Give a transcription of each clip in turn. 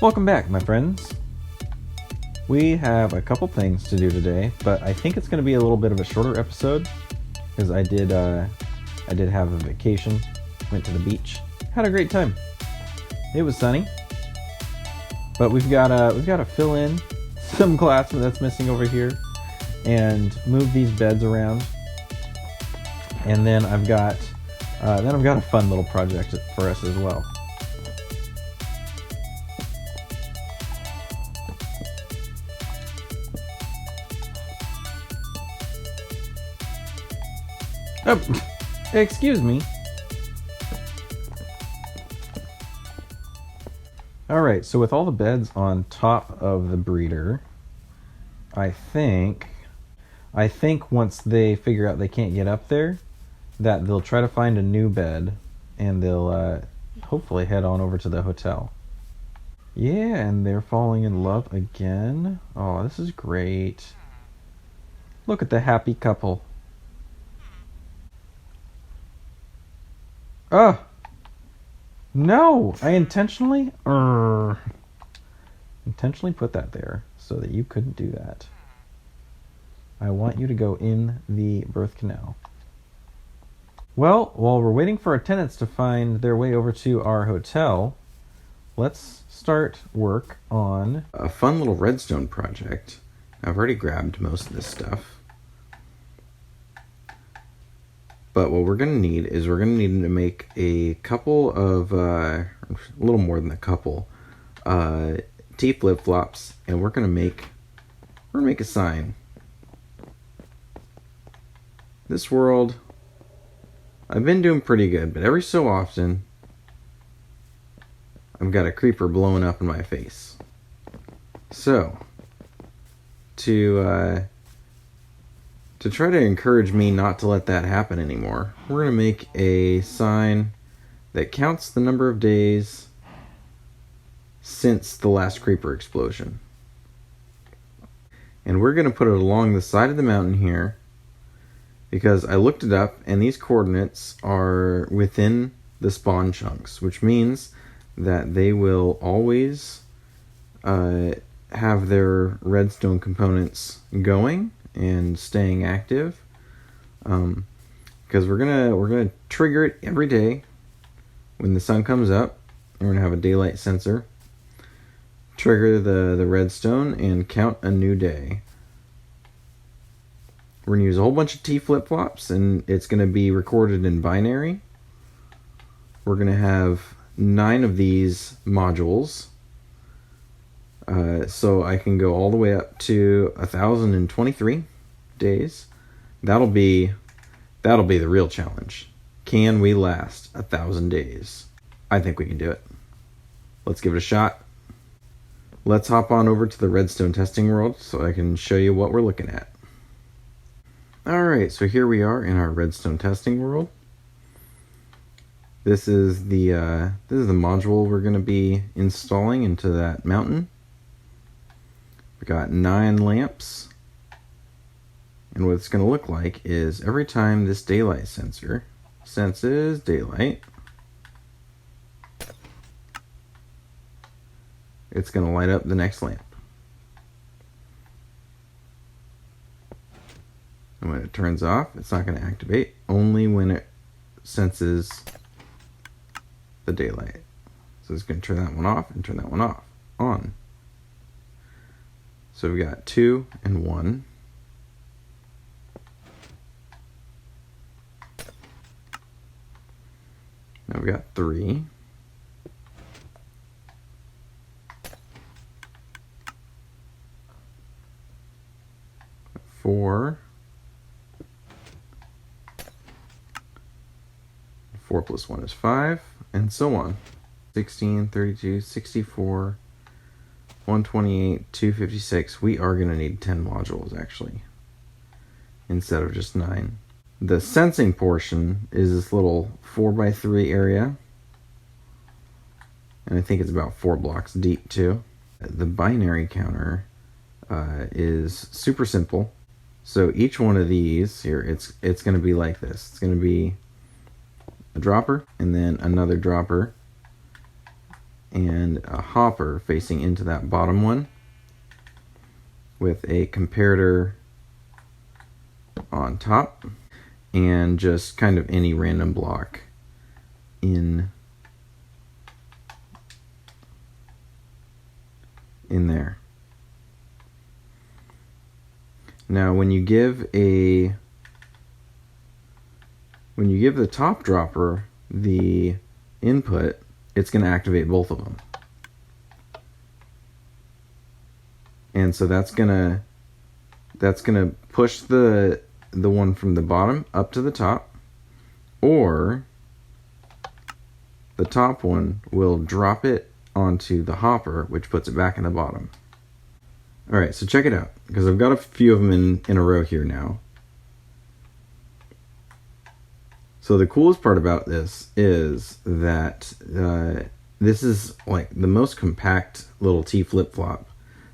Welcome back, my friends. We have a couple things to do today, but I think it's going to be a little bit of a shorter episode because I did have a vacation, went to the beach, had a great time. It was sunny, but we've got to fill in some glass that's missing over here and move these beds around, and then I've got a fun little project for us as well. Oh, excuse me. Alright, so with all the beds on top of the breeder, I think once they figure out they can't get up there, that they'll try to find a new bed, and they'll hopefully head on over to the hotel. Yeah, and they're falling in love again. Oh, this is great. Look at the happy couple. Oh! No! I intentionally put that there so that you couldn't do that. I want you to go in the birth canal. Well, while we're waiting for our tenants to find their way over to our hotel, let's start work on a fun little redstone project. I've already grabbed most of this stuff. But what we're going to need is we're going to need to make a couple of, a little more than a couple, T flip-flops, and we're going to make a sign. This world, I've been doing pretty good, but every so often, I've got a creeper blowing up in my face. So, to try to encourage me not to let that happen anymore, we're going to make a sign that counts the number of days since the last creeper explosion. And we're going to put it along the side of the mountain here, because I looked it up, and these coordinates are within the spawn chunks, which means that they will always have their redstone components going and staying active, because we're gonna trigger it every day when the sun comes up. We're gonna have a daylight sensor trigger the redstone and count a new day. We're gonna use a whole bunch of T flip-flops, and it's gonna be recorded in binary. We're gonna have 9 of these modules. So I can go all the way up to 1,023 days. That'll be the real challenge. Can we last 1,000 days? I think we can do it. Let's give it a shot. Let's hop on over to the redstone testing world so I can show you what we're looking at. Alright, so here we are in our redstone testing world. This is the module we're going to be installing into that mountain. We got 9 lamps, and what it's going to look like is every time this daylight sensor senses daylight, it's going to light up the next lamp. And when it turns off, it's not going to activate, only when it senses the daylight. So it's going to turn that one off and turn that one on. So we got 2 and 1. Now we got 3. 4. 4 plus 1 is 5, and so on. 16, 32, 64, 128, 256. We are going to need 10 modules, actually, instead of just 9. The sensing portion is this little 4x3 area, and I think it's about 4 blocks deep, too. The binary counter is super simple. So each one of these here, it's going to be like this. It's going to be a dropper, and then another dropper, and a hopper facing into that bottom one with a comparator on top, and just kind of any random block in there. Now when you give the top dropper the input, it's going to activate both of them. And so that's going to push the one from the bottom up to the top, or the top one will drop it onto the hopper, which puts it back in the bottom. Alright, so check it out, because I've got a few of them in a row here now. So the coolest part about this is that this is like the most compact little T flip-flop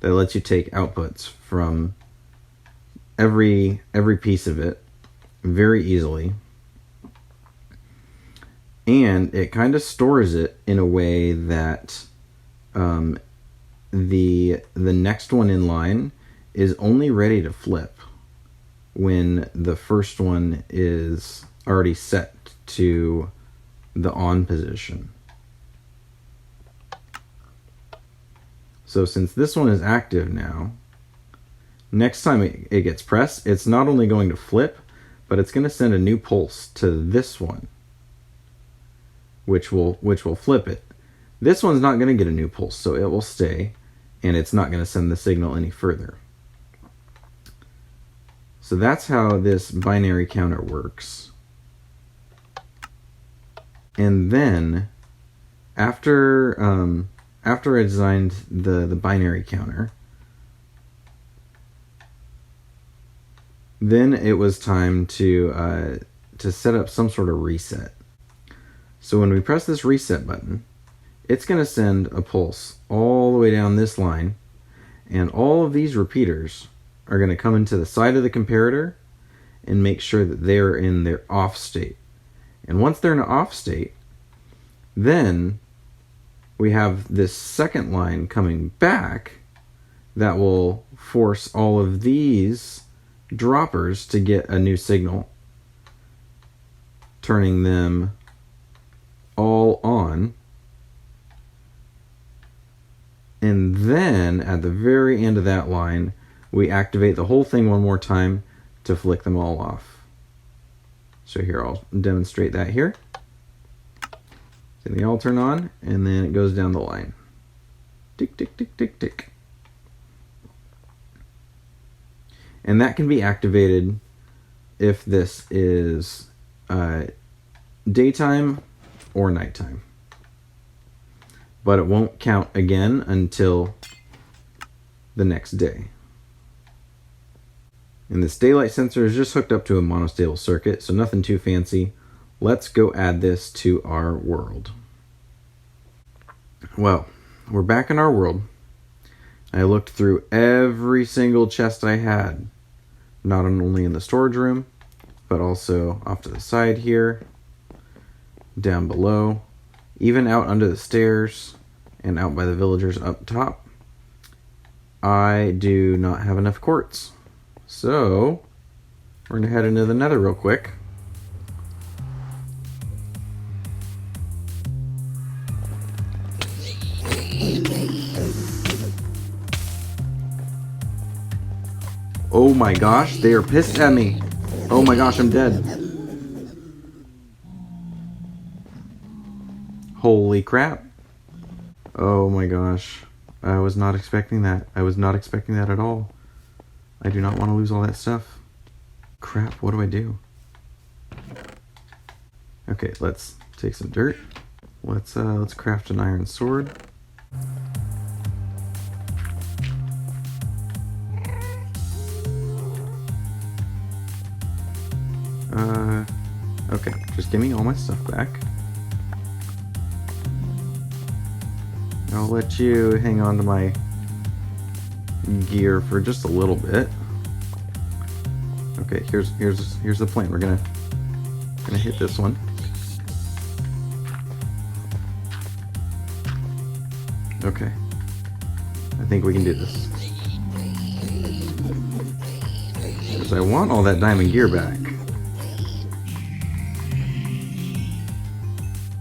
that lets you take outputs from every piece of it very easily. And it kind of stores it in a way that the next one in line is only ready to flip when the first one is already set to the on position. So since this one is active now, next time it gets pressed, it's not only going to flip, but it's going to send a new pulse to this one, which will flip it. This one's not going to get a new pulse, so it will stay, and it's not going to send the signal any further. So that's how this binary counter works. And then after I designed the binary counter, then it was time to set up some sort of reset. So when we press this reset button, it's going to send a pulse all the way down this line, and all of these repeaters are going to come into the side of the comparator and make sure that they're in their off state. And once they're in an off state, then we have this second line coming back that will force all of these droppers to get a new signal, turning them all on. And then at the very end of that line, we activate the whole thing one more time to flick them all off. So here, I'll demonstrate that here. So they all turn on, and then it goes down the line. Tick, tick, tick, tick, tick. And that can be activated if this is daytime or nighttime. But it won't count again until the next day. And this daylight sensor is just hooked up to a monostable circuit, so nothing too fancy. Let's go add this to our world. Well, we're back in our world. I looked through every single chest I had, not only in the storage room, but also off to the side here, down below, even out under the stairs, and out by the villagers up top. I do not have enough quartz. So, we're going to head into the Nether real quick. Oh my gosh, they are pissed at me. Oh my gosh, I'm dead. Holy crap. Oh my gosh. I was not expecting that. I was not expecting that at all. I do not want to lose all that stuff. Crap, what do I do? Okay, let's take some dirt. Let's craft an iron sword. Okay, just give me all my stuff back. I'll let you hang on to my gear for just a little bit. Okay, here's the plan. We're gonna hit this one. Okay. I think we can do this. Because I want all that diamond gear back.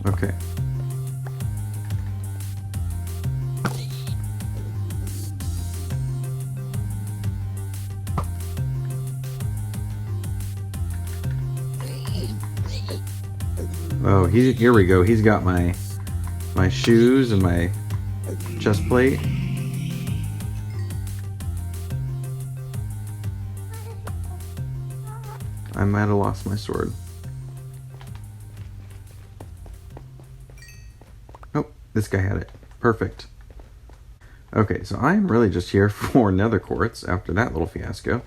Okay. Oh, here we go. He's got my shoes and my chest plate. I might have lost my sword. Oh, this guy had it. Perfect. Okay, so I'm really just here for nether quartz after that little fiasco.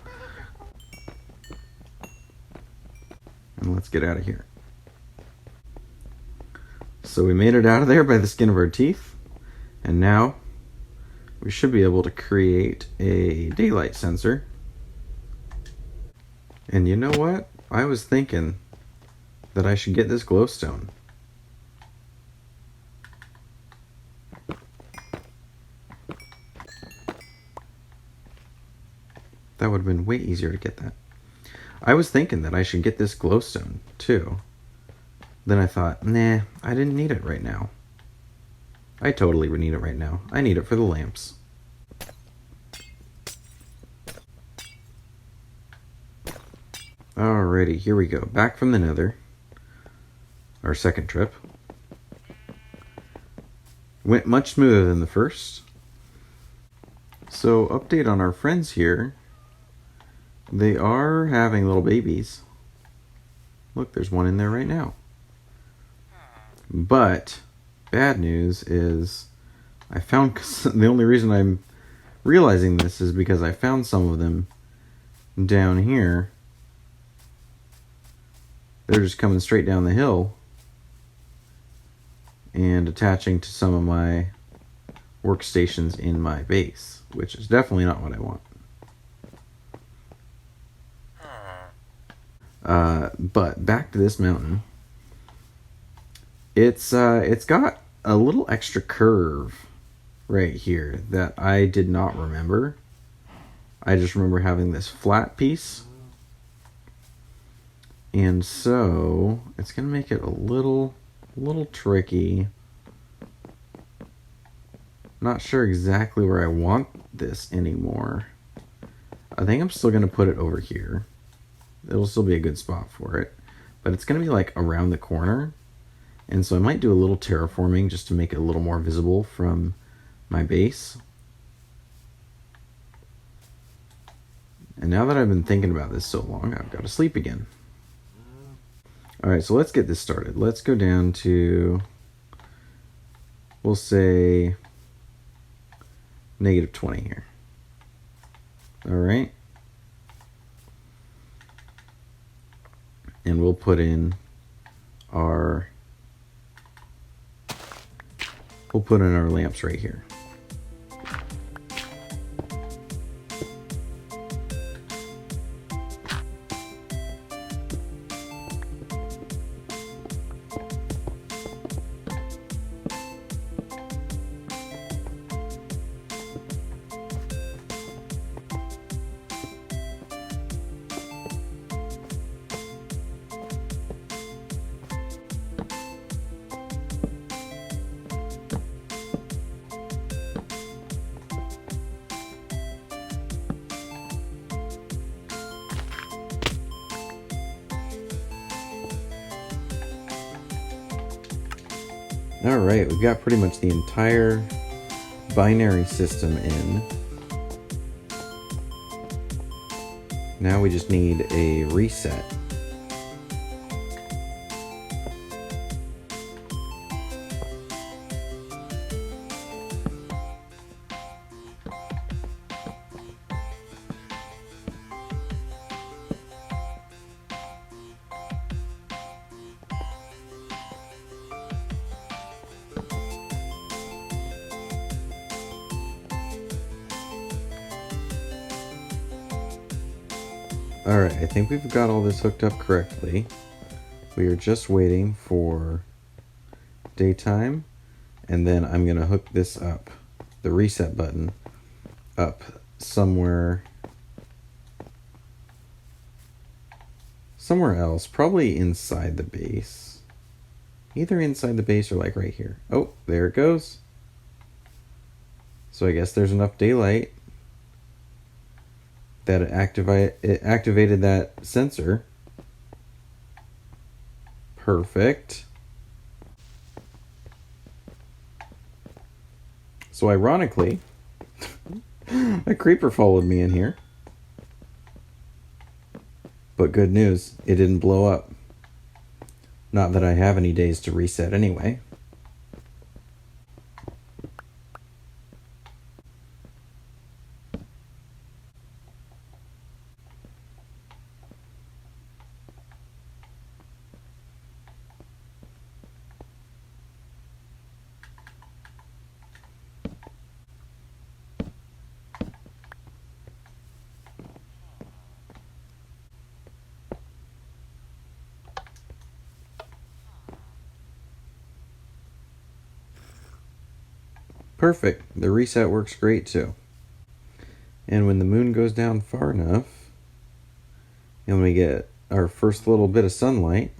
And let's get out of here. So we made it out of there by the skin of our teeth. And now we should be able to create a daylight sensor. And you know what? I was thinking that I should get this glowstone. That would have been way easier to get that. I was thinking that I should get this glowstone too. Then I thought, nah, I didn't need it right now. I totally would need it right now. I need it for the lamps. Alrighty, here we go. Back from the nether. Our second trip. Went much smoother than the first. So, update on our friends here. They are having little babies. Look, there's one in there right now. But, bad news is, I found, the only reason I'm realizing this is because I found some of them down here. They're just coming straight down the hill and attaching to some of my workstations in my base, which is definitely not what I want. But back to this mountain. It's got a little extra curve right here that I did not remember. I just remember having this flat piece. And so it's going to make it a little tricky. Not sure exactly where I want this anymore. I think I'm still going to put it over here. It'll still be a good spot for it. But it's going to be like around the corner. And so I might do a little terraforming just to make it a little more visible from my base. And now that I've been thinking about this so long, I've got to sleep again. Alright, so let's get this started. Let's go down to, we'll say, -20 here. Alright. And we'll put in our lamps right here. Alright, we've got pretty much the entire binary system in. Now we just need a reset. Alright, I think we've got all this hooked up correctly. We are just waiting for daytime, and then I'm going to hook this up the reset button up somewhere else, probably inside the base. Either inside the base or like right here. Oh, there it goes. So I guess there's enough daylight that it activated that sensor. Perfect. So ironically, a creeper followed me in here. But good news, it didn't blow up. Not that I have any days to reset anyway. Perfect. The reset works great too. And when the moon goes down far enough, and we get our first little bit of sunlight,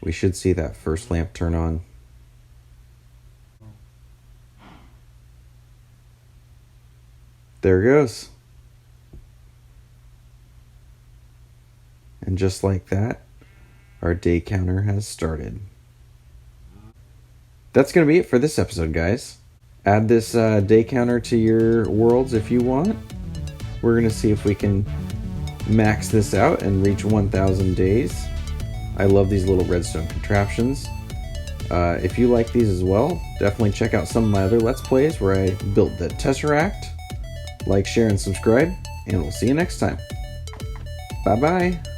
we should see that first lamp turn on. There it goes. And just like that, our day counter has started. That's going to be it for this episode, guys. Add this day counter to your worlds if you want. We're going to see if we can max this out and reach 1,000 days. I love these little redstone contraptions. If you like these as well, definitely check out some of my other Let's Plays where I built the Tesseract. Like, share, and subscribe, and we'll see you next time. Bye-bye.